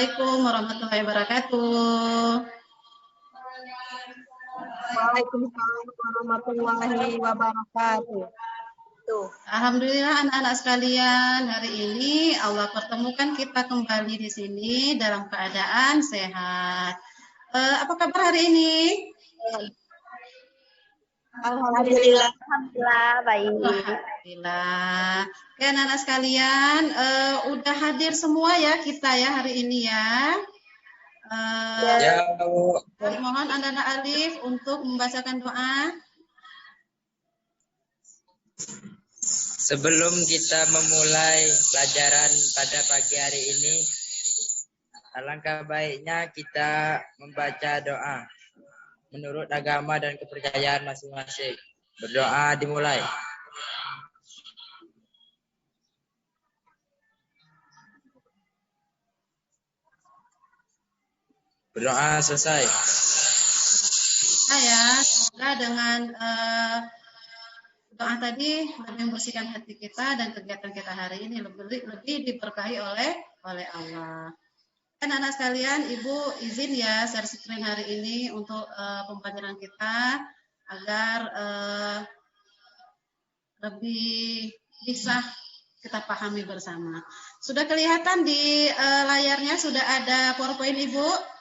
Assalamualaikum warahmatullahi wabarakatuh. Waalaikumsalam warahmatullahi wabarakatuh. Alhamdulillah anak-anak sekalian, hari ini Allah pertemukan kita kembali di sini dalam keadaan sehat. Apa kabar hari ini? Alhamdulillah baik. Alhamdulillah. Oke, anak-anak sekalian, udah hadir semua ya kita ya hari ini ya. Mohon anak-anak Alif untuk membacakan doa. Sebelum kita memulai pelajaran pada pagi hari ini, alangkah baiknya kita membaca doa menurut agama dan kepercayaan masing-masing. Berdoa dimulai. Berdoa selesai. Semoga dengan doa tadi lebih membersihkan hati kita dan kegiatan kita hari ini lebih diberkahi oleh Allah. Dan anak sekalian, Ibu izin ya share screen hari ini untuk pembelajaran kita agar lebih bisa kita pahami bersama. Sudah kelihatan di layarnya, sudah ada PowerPoint Ibu?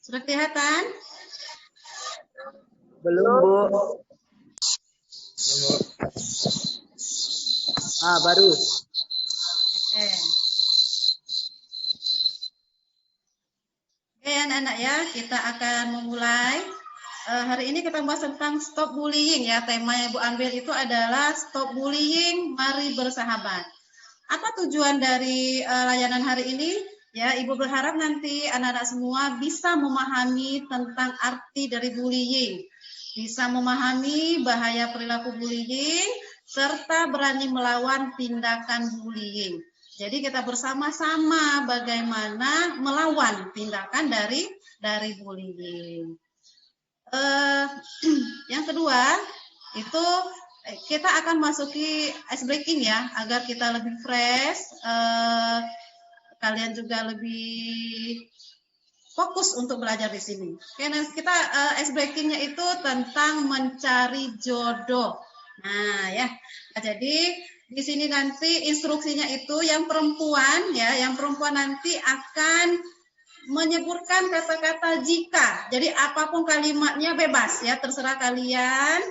Sudah kelihatan? Belum, Bu. Baru. Oke anak-anak ya, kita akan memulai. Hari ini kita bahas tentang stop bullying ya. Tema yang Ibu ambil itu adalah stop bullying, mari bersahabat. Apa tujuan dari layanan hari ini? Ya, Ibu berharap nanti anak-anak semua bisa memahami tentang arti dari bullying, bisa memahami bahaya perilaku bullying, serta berani melawan tindakan bullying. Jadi kita bersama-sama bagaimana melawan tindakan dari bullying. Yang kedua, itu kita akan masuki ice breaking ya, agar kita lebih fresh, kalian juga lebih fokus untuk belajar di sini. Oke, nah kita ice breakingnya itu tentang mencari jodoh. Nah ya, jadi di sini nanti instruksinya itu yang perempuan ya, yang perempuan nanti akan menyebutkan kata-kata jika. Jadi apapun kalimatnya bebas ya, terserah kalian.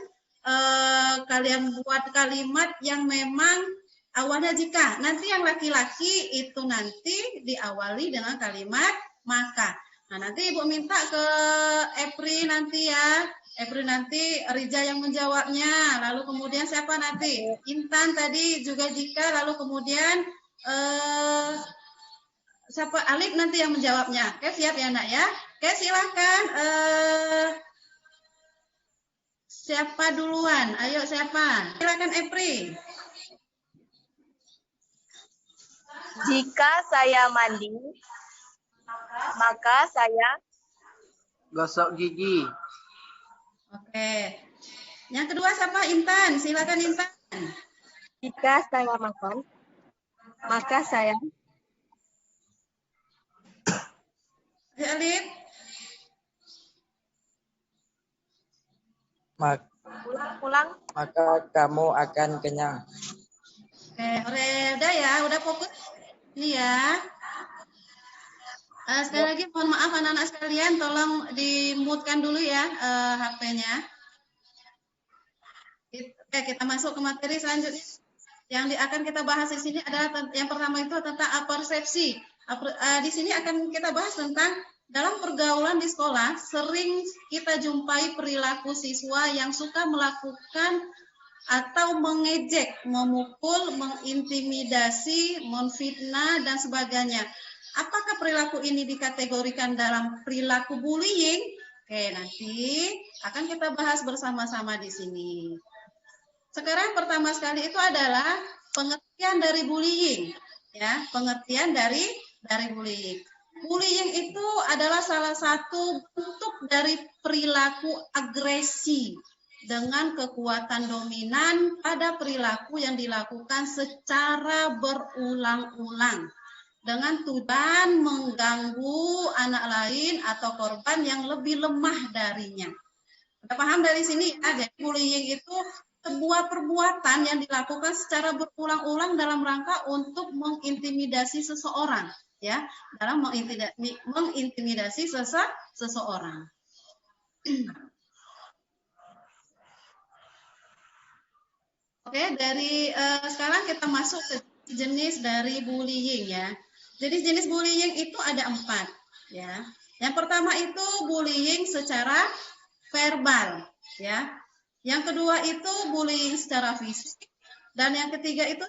Kalian buat kalimat yang memang awalnya jika. Nanti yang laki-laki itu nanti diawali dengan kalimat maka. Nah, nanti Ibu minta ke Epri nanti ya. Epri nanti Rija yang menjawabnya. Lalu kemudian siapa nanti? Intan tadi juga jika. Lalu kemudian siapa? Alif nanti yang menjawabnya. Oke, siap ya nak ya? Oke, silahkan. Siapa duluan? Ayo siapa? Silakan Epri. Jika saya mandi, maka saya gosok gigi. Oke. Yang kedua siapa? Intan. Silakan Intan. Jika saya makan, maka saya Alif. pulang. Maka kamu akan kenyang. Oke, udah ya, udah fokus ini ya. Sekali lagi mohon maaf anak-anak sekalian, tolong di-mute-kan dulu ya HP-nya. Oke, kita masuk ke materi selanjutnya. Yang akan kita bahas di sini adalah yang pertama itu tentang persepsi. Di sini akan kita bahas tentang dalam pergaulan di sekolah sering kita jumpai perilaku siswa yang suka melakukan atau mengejek, memukul, mengintimidasi, memfitnah dan sebagainya. Apakah perilaku ini dikategorikan dalam perilaku bullying? Oke, nanti akan kita bahas bersama-sama di sini. Sekarang pertama sekali itu adalah pengertian dari bullying, ya, pengertian dari bullying. Bullying itu adalah salah satu bentuk dari perilaku agresi, dengan kekuatan dominan pada perilaku yang dilakukan secara berulang-ulang dengan tujuan mengganggu anak lain atau korban yang lebih lemah darinya. Udah paham dari sini ya? Jadi bullying itu sebuah perbuatan yang dilakukan secara berulang-ulang dalam rangka untuk mengintimidasi seseorang, ya, dalam mengintimidasi seseorang. Oke, dari sekarang kita masuk ke jenis dari bullying ya. Jadi jenis bullying itu ada 4 ya. Yang pertama itu bullying secara verbal ya. Yang kedua itu bullying secara fisik dan yang ketiga itu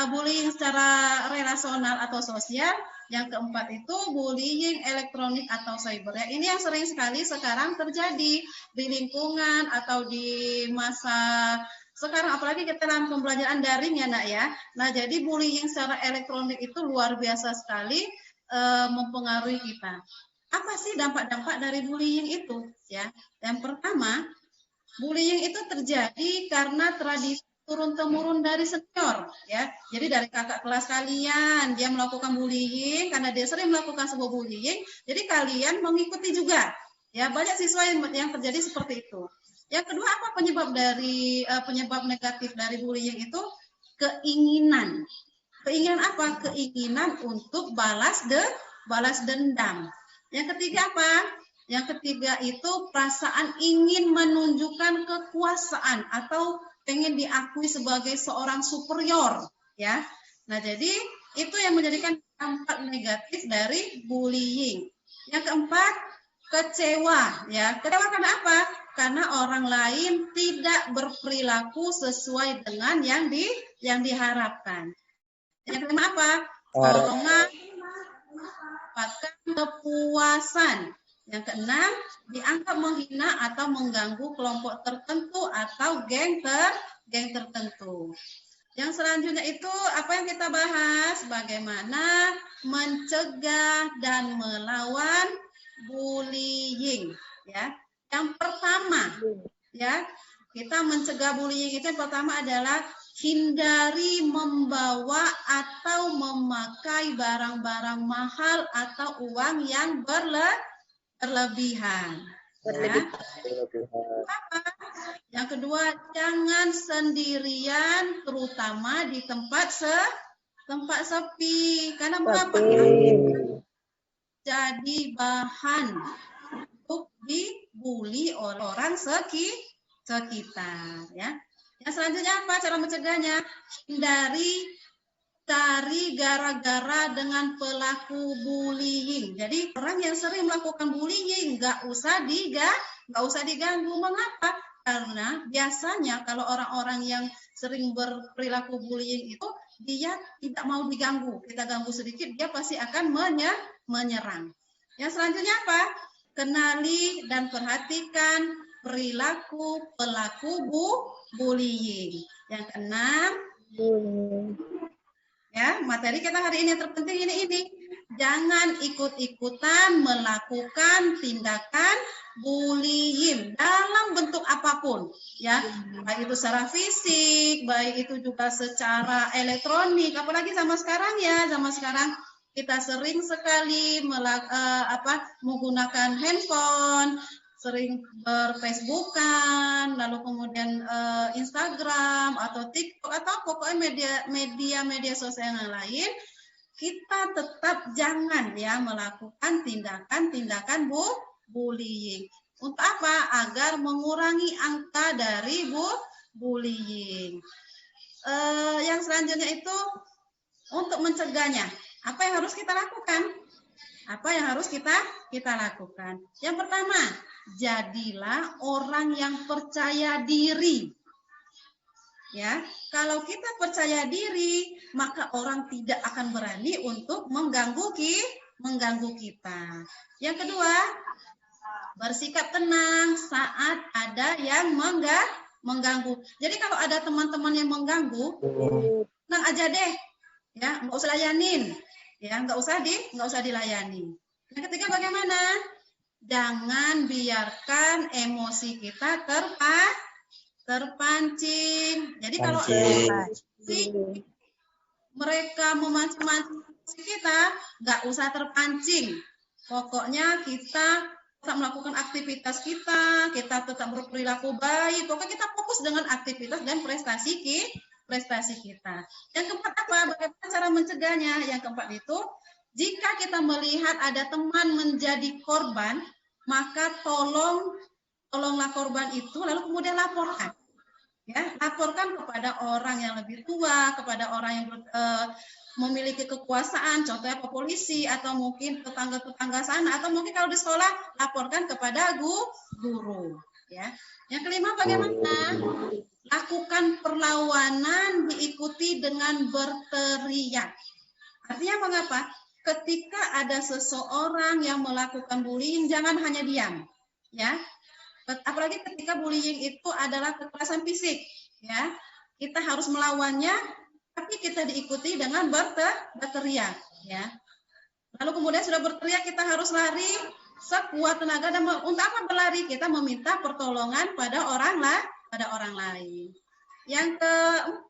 bullying secara relasional atau sosial. Yang keempat itu bullying elektronik atau cyber. Ya, ini yang sering sekali sekarang terjadi di lingkungan atau di masa sekarang, apalagi kita dalam pembelajaran daring ya nak ya. Nah jadi bullying secara elektronik itu luar biasa sekali mempengaruhi kita. Apa sih dampak-dampak dari bullying itu? Ya, yang pertama, bullying itu terjadi karena tradisi turun-temurun dari senior, ya. Jadi dari kakak kelas kalian dia melakukan bullying karena dia sering melakukan sebuah bullying, jadi kalian mengikuti juga. Ya, banyak siswa yang terjadi seperti itu. Yang kedua, apa penyebab negatif dari bullying itu? Keinginan. Keinginan apa? Keinginan untuk balas dendam. Yang ketiga apa? Yang ketiga itu perasaan ingin menunjukkan kekuasaan atau pengen diakui sebagai seorang superior, ya. Nah, jadi itu yang menjadikan dampak negatif dari bullying. Yang keempat, kecewa, ya. Kecewa karena apa? Karena orang lain tidak berperilaku sesuai dengan yang diharapkan. Yang kelima apa? Dorongan mendapatkan kepuasan. Yang keenam, dianggap menghina atau mengganggu kelompok tertentu atau geng tertentu. Yang selanjutnya itu apa yang kita bahas? Bagaimana mencegah dan melawan bullying. Ya, yang pertama, ya, kita mencegah bullying itu yang pertama adalah hindari membawa atau memakai barang-barang mahal atau uang yang berlebihan. Ya. Yang kedua, jangan sendirian, terutama di tempat sepi. Karena mengapa? Jadi bahan untuk dibully oleh orang sekitar. Ya. Yang selanjutnya apa cara mencegahnya? Hindari cari gara-gara dengan pelaku bullying. Jadi orang yang sering melakukan bullying nggak usah diganggu. Mengapa? Karena biasanya kalau orang-orang yang sering berperilaku bullying itu dia tidak mau diganggu. Kita ganggu sedikit dia pasti akan menyerang. Yang selanjutnya apa? Kenali dan perhatikan perilaku pelaku bullying. Yang keenam, ya, materi kita hari ini yang terpenting ini. Jangan ikut-ikutan melakukan tindakan bullying dalam bentuk apapun, ya. Baik itu secara fisik, baik itu juga secara elektronik, apalagi zaman sekarang kita sering sekali menggunakan handphone, sering berfacebookan, lalu kemudian Instagram atau TikTok atau pokoknya media sosial yang lain, kita tetap jangan ya melakukan tindakan bullying. Untuk apa? Agar mengurangi angka dari bullying. Yang selanjutnya itu untuk mencegahnya. Apa yang harus kita lakukan? Yang pertama, jadilah orang yang percaya diri. Ya, kalau kita percaya diri, maka orang tidak akan berani untuk mengganggu kita. Yang kedua, bersikap tenang saat ada yang mengganggu. Jadi kalau ada teman-teman yang mengganggu, tenang aja deh, ya, nggak usah layanin, ya, nggak usah dilayani. Yang ketiga bagaimana? jangan biarkan emosi kita terpancing. Jadi kalau mereka memancing kita, nggak usah terpancing. Pokoknya kita tetap melakukan aktivitas kita tetap berperilaku baik. Pokoknya kita fokus dengan aktivitas dan prestasi kita. Yang keempat apa? Bagaimana cara mencegahnya? Yang keempat itu, jika kita melihat ada teman menjadi korban, maka tolonglah korban itu, lalu kemudian laporkan. Ya, laporkan kepada orang yang lebih tua, kepada orang yang memiliki kekuasaan, contohnya ke polisi atau mungkin tetangga-tetangga sana, atau mungkin kalau di sekolah laporkan kepada guru. Ya. Yang kelima bagaimana? Lakukan perlawanan diikuti dengan berteriak. Artinya mengapa? Ketika ada seseorang yang melakukan bullying, jangan hanya diam. Ya. Apalagi ketika bullying itu adalah kekerasan fisik, ya, kita harus melawannya, tapi kita diikuti dengan berteriak, ya. Lalu kemudian sudah berteriak, kita harus lari sekuat tenaga, dan untuk apa berlari? Kita meminta pertolongan pada orang lain. Yang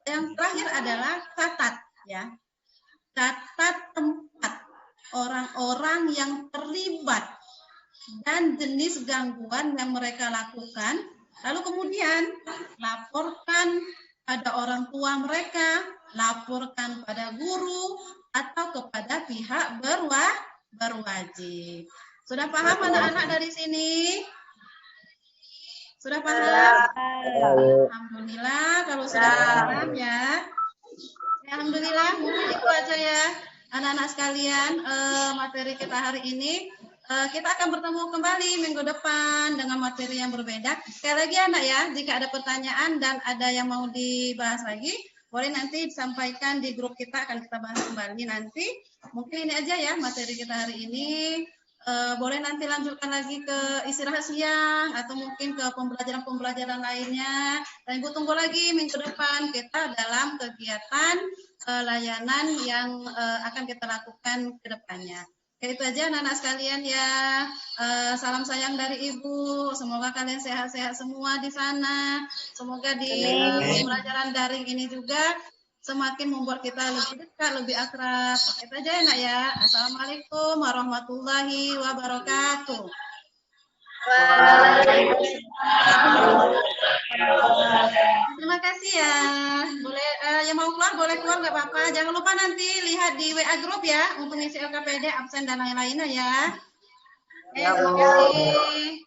terakhir adalah catat, ya, catat tempat orang-orang yang terlibat dan jenis gangguan yang mereka lakukan, lalu kemudian laporkan pada orang tua mereka, laporkan pada guru, atau kepada pihak berwajib. Sudah paham anak-anak dari sini? Sudah paham? Alhamdulillah, kalau sudah paham ya. Alhamdulillah, mungkin itu aja ya anak-anak sekalian materi kita hari ini. Kita akan bertemu kembali minggu depan dengan materi yang berbeda. Sekali lagi anak ya, jika ada pertanyaan dan ada yang mau dibahas lagi, boleh nanti disampaikan di grup kita, akan kita bahas kembali nanti. Mungkin ini aja ya materi kita hari ini. Boleh nanti lanjutkan lagi ke istirahat siang atau mungkin ke pembelajaran-pembelajaran lainnya. Dan Ibu tunggu lagi minggu depan kita dalam kegiatan layanan yang akan kita lakukan ke depannya. Oke, itu aja anak-anak sekalian ya. Salam sayang dari Ibu. Semoga kalian sehat-sehat semua di sana. Semoga di pembelajaran daring ini juga semakin membuat kita lebih dekat, lebih akrab. Itu aja enak ya. Assalamualaikum warahmatullahi wabarakatuh. Terima kasih ya. Boleh yang mau keluar boleh keluar, nggak apa-apa. Jangan lupa nanti lihat di WA grup ya untuk ngisi LKPD, absen dan lain-lainnya ya. Terima kasih.